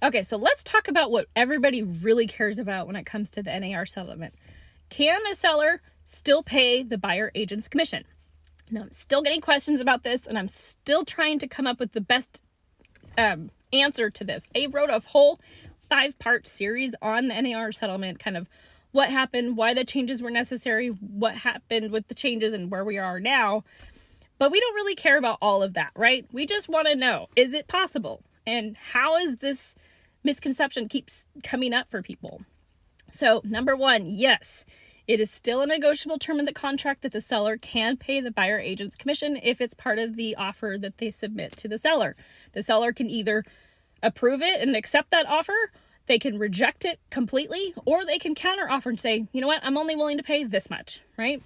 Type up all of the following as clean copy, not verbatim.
Okay, so let's talk about what everybody really cares about when it comes to the NAR settlement. Can a seller still pay the buyer agent's commission? Now, I'm still getting questions about this, and I'm still trying to come up with the best answer to this. I wrote a whole 5-part series on the NAR settlement, kind of what happened, why the changes were necessary, what happened with the changes, and where we are now. But we don't really care about all of that, right? We just want to know, is it possible? And how is this misconception keeps coming up for people? So, number one, yes, it is still a negotiable term in the contract that the seller can pay the buyer agent's commission if it's part of the offer that they submit to the seller. The seller can either approve it and accept that offer, they can reject it completely, or they can counter offer and say, you know what, I'm only willing to pay this much, right?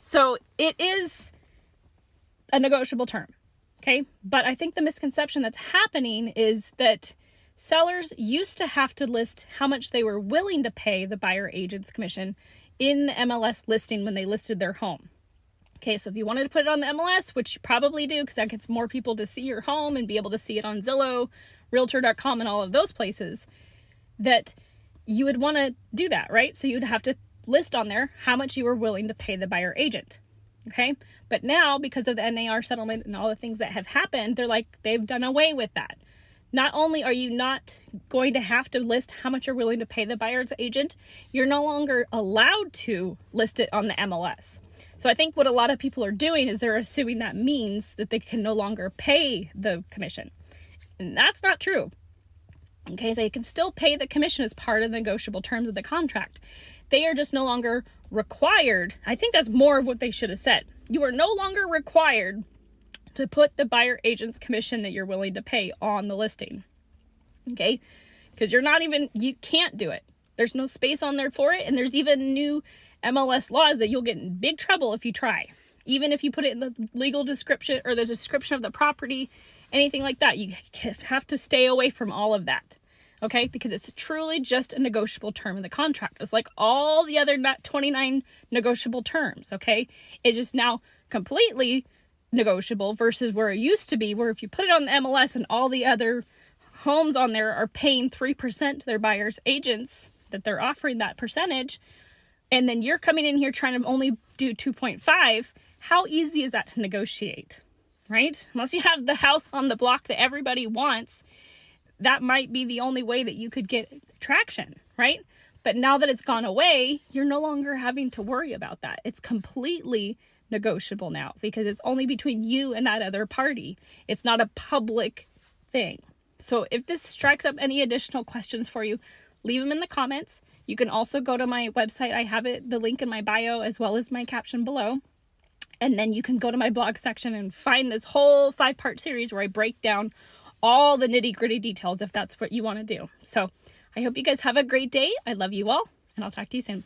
So it is a negotiable term, okay? But I think the misconception that's happening is that sellers used to have to list how much they were willing to pay the buyer agent's commission in the MLS listing when they listed their home. Okay, so if you wanted to put it on the MLS, which you probably do because that gets more people to see your home and be able to see it on Zillow, Realtor.com, and all of those places, that you would want to do that, right? So you'd have to list on there how much you were willing to pay the buyer agent. Okay, but now because of the NAR settlement and all the things that have happened, they've done away with that. Not only are you not going to have to list how much you're willing to pay the buyer's agent, you're no longer allowed to list it on the MLS. So I think what a lot of people are doing is they're assuming that means that they can no longer pay the commission. And that's not true. Okay, they can still pay the commission as part of the negotiable terms of the contract. They are just no longer required. I think that's more of what they should have said. You are no longer required to put the buyer agent's commission that you're willing to pay on the listing. Okay, because you can't do it. There's no space on there for it. And there's even new MLS laws that you'll get in big trouble if you try. Even if you put it in the legal description or the description of the property, anything like that, you have to stay away from all of that. Okay, because it's truly just a negotiable term in the contract. It's like all the other 29 negotiable terms, okay? It's just now completely negotiable versus where it used to be, where if you put it on the MLS and all the other homes on there are paying 3% to their buyer's agents, that they're offering that percentage, and then you're coming in here trying to only do 2.5, how easy is that to negotiate, right? Unless you have the house on the block that everybody wants, that might be the only way that you could get traction, right? But now that it's gone away, you're no longer having to worry about that. It's completely negotiable now because it's only between you and that other party. It's not a public thing. So if this strikes up any additional questions for you, leave them in the comments. You can also go to my website. I have the link in my bio as well as my caption below. And then you can go to my blog section and find this whole 5-part series where I break down all the nitty-gritty details if that's what you want to do. So I hope you guys have a great day. I love you all, and I'll talk to you soon.